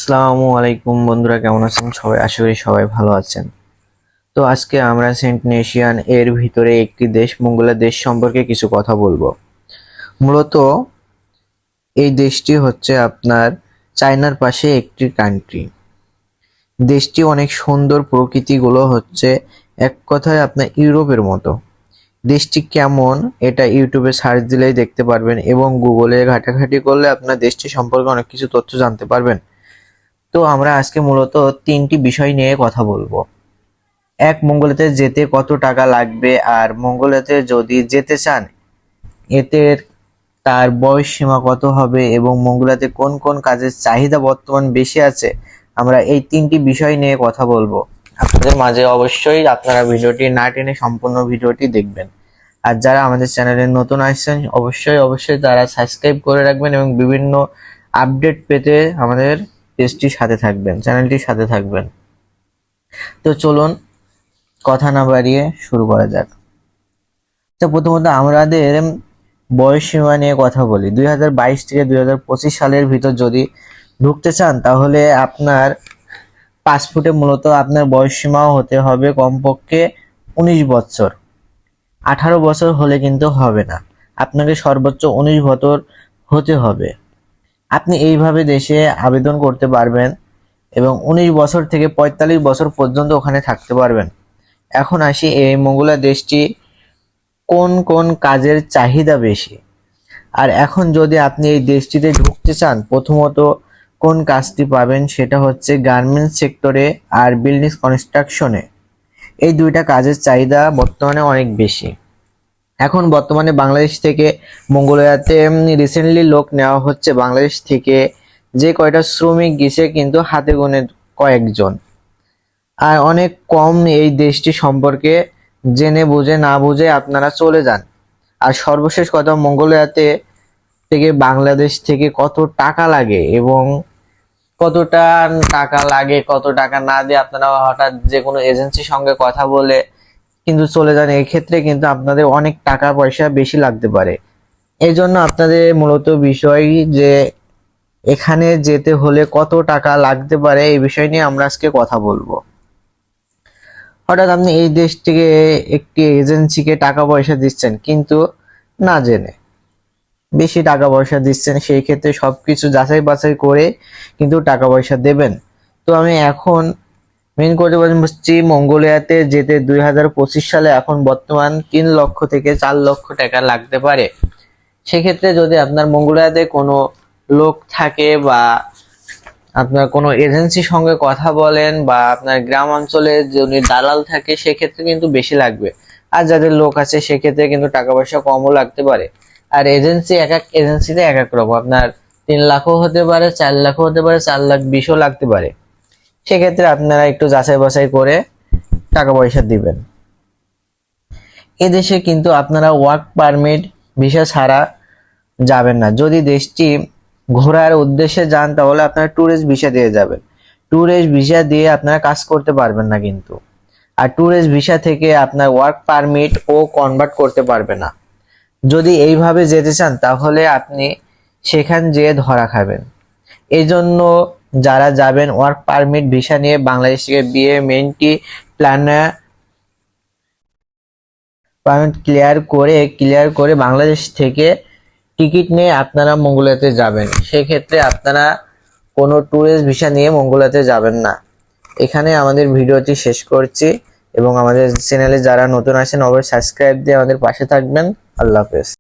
আসসালামু আলাইকুম বন্ধুরা, কেমন আছেন সবাই? আশা করি সবাই ভালো আছেন। তো আজকে আমরা সেন্ট নেশিয়ান এর ভিতরে একটি দেশ, মঙ্গোলিয়া দেশ সম্পর্কে কিছু কথা বলবো। মূলত এই দেশটি হচ্ছে আপনার চায়নার পাশে একটি কান্ট্রি। দেশটি অনেক সুন্দর, প্রকৃতিগুলো হচ্ছে এক কথায় আপনার ইউরোপের মতো। দেশটি কেমন এটা ইউটিউবে সার্চ দিলেই দেখতে পারবেন, এবং গুগলে ঘাটাঘাটি করলে আপনার দেশটি সম্পর্কে অনেক কিছু তথ্য জানতে পারবেন। তো আমরা আজকে মূলত তিনটি বিষয় নিয়ে কথা বলবো। এক, মঙ্গোলিয়াতে যেতে কত টাকা লাগবে, আর মঙ্গোলিয়াতে যদি যেতে চান এতে তার বয়স সীমা কত হবে, এবং মঙ্গোলিয়াতে কোন কোন কাজের চাহিদা বর্তমান বেশি আছে। আমরা এই তিনটি বিষয় নিয়ে কথা বলবো আপনাদের মাঝে। অবশ্যই আপনারা ভিডিওটি না টেনে সম্পূর্ণ ভিডিওটি দেখবেন। আর যারা আমাদের চ্যানেলে নতুন আসছেন অবশ্যই তারা সাবস্ক্রাইব করে রাখবেন, এবং বিভিন্ন আপডেট পেতে আমাদের পেজটির সাথে থাকবেন, চ্যানেলটির সাথে থাকবেন। তো চলুন কথা না বাড়িয়ে শুরু করা যাক। তো প্রথমত আমাদের বয়স সীমা নিয়ে কথা বলি। 2022 থেকে 2025 সালের ভিতর যদি ঢুকতে চান তাহলে আপনার পাসপোর্টে মূলত আপনার বয়স সীমাও হতে হবে কমপক্ষে 19 বছর। 18 বছর হলে কিন্তু হবে না, আপনাকে সর্বোচ্চ 19 বছর হতে হবে। আপনি এইভাবে দেশে আবেদন করতে পারবেন, এবং 19 বছর থেকে 45 বছর পর্যন্ত ওখানে থাকতে পারবেন। এখন আসি এই মঙ্গোলিয়া দেশটি কোন কোন কাজের চাহিদা বেশি। আর এখন যদি আপনি এই দেশটিতে ঢুকতে চান, প্রথমত কোন কাজটি পাবেন সেটা হচ্ছে গার্মেন্টস সেক্টরে আর বিল্ডিং কনস্ট্রাকশনে। এই দুইটা কাজের চাহিদা বর্তমানে অনেক বেশি। এখন বর্তমানে বাংলাদেশ থেকে মঙ্গোলিয়াতে রিসেন্টলি লোক নেওয়া হচ্ছে। বাংলাদেশ থেকে যে কয়টা শ্রমিক গেছে কিন্তু হাতে গোনে কয়েকজন, আর অনেক কম এই দেশটি সম্পর্কে জেনে বুঝে না বুঝে আপনারা চলে যান। আর সর্বশেষ কথা, মঙ্গোলিয়াতে থেকে বাংলাদেশ থেকে কত টাকা লাগে, এবং কতটা টাকা লাগে, কত টাকা না দিয়ে আপনারা হঠাৎ যে কোনো এজেন্সির সঙ্গে কথা বলে কিন্তু চলে যান, এক্ষেত্রে কিন্তু আপনাদের অনেক টাকা পয়সা বেশি লাগতে পারে। এই জন্য আপনাদের মূলত বিষয় যে এখানে যেতে হলে কত টাকা লাগতে পারে, এই বিষয় নিয়ে আমরা আজকে কথা বলবো। হঠাৎ আপনি এই দেশ থেকে একটি এজেন্সিকে টাকা পয়সা দিচ্ছেন কিন্তু না জেনে বেশি টাকা পয়সা দিচ্ছেন, সেই ক্ষেত্রে সবকিছু যাচাই বাছাই করে কিন্তু টাকা পয়সা দেবেন। তো আমি এখন মেন করে বলছি, মঙ্গোলিয়াতে যেতে 2025 সালে এখন বর্তমান 3 লক্ষ থেকে 4 লক্ষ টাকা লাগতে পারে। সেক্ষেত্রে যদি আপনার মঙ্গোলিয়াতে কোনো লোক থাকে, বা আপনার কোনো এজেন্সির সঙ্গে কথা বলেন, বা আপনার গ্রাম অঞ্চলে যদি দালাল থাকে, সেক্ষেত্রে কিন্তু বেশি লাগবে। আর যাদের লোক আছে সেক্ষেত্রে কিন্তু টাকা পয়সা কমও লাগতে পারে। আর এজেন্সি এক এক এজেন্সিতে এক এক রকম, আপনার 3 লাখও হতে পারে, 4 লাখও হতে পারে, 4,20,000 লাগতে পারে। সেক্ষেত্রে আপনারা একটু যাচাই বাছাই করে টাকা পয়সা দিবেন। এদেশে কিন্তু আপনারা ওয়ার্ক পারমিট ভিসা ছাড়া যাবেন না। যদি দেশটি ঘোরার উদ্দেশ্যে যান তাহলে আপনারা ট্যুরিস্ট ভিসা দিয়ে যাবেন। ট্যুরিস্ট ভিসা দিয়ে আপনারা কাজ করতে পারবেন না কিন্তু। আর ট্যুরিস্ট ভিসা থেকে আপনার ওয়ার্ক পারমিট ও কনভার্ট করতে পারবে না। যদি এইভাবে যেতে চান তাহলে আপনি সেখান যেয়ে ধরা খাবেন। এই জন্য যারা যাবেন ওয়ার্ক পারমিট ভিসা নিয়ে বাংলাদেশ থেকে বিয়ে মেনটি পারমিট ক্লিয়ার করে বাংলাদেশ থেকে টিকিট নিয়ে আপনারা মঙ্গোলিয়াতে যাবেন। সেক্ষেত্রে আপনারা কোনো ট্যুরিস্ট ভিসা নিয়ে মঙ্গোলিয়াতে যাবেন না। এখানে আমাদের ভিডিওটি শেষ করছি, এবং আমাদের চ্যানেলে যারা নতুন আছেন অবশ্যই সাবস্ক্রাইব দিয়ে আমাদের পাশে থাকবেন। আল্লাহ হাফেজ।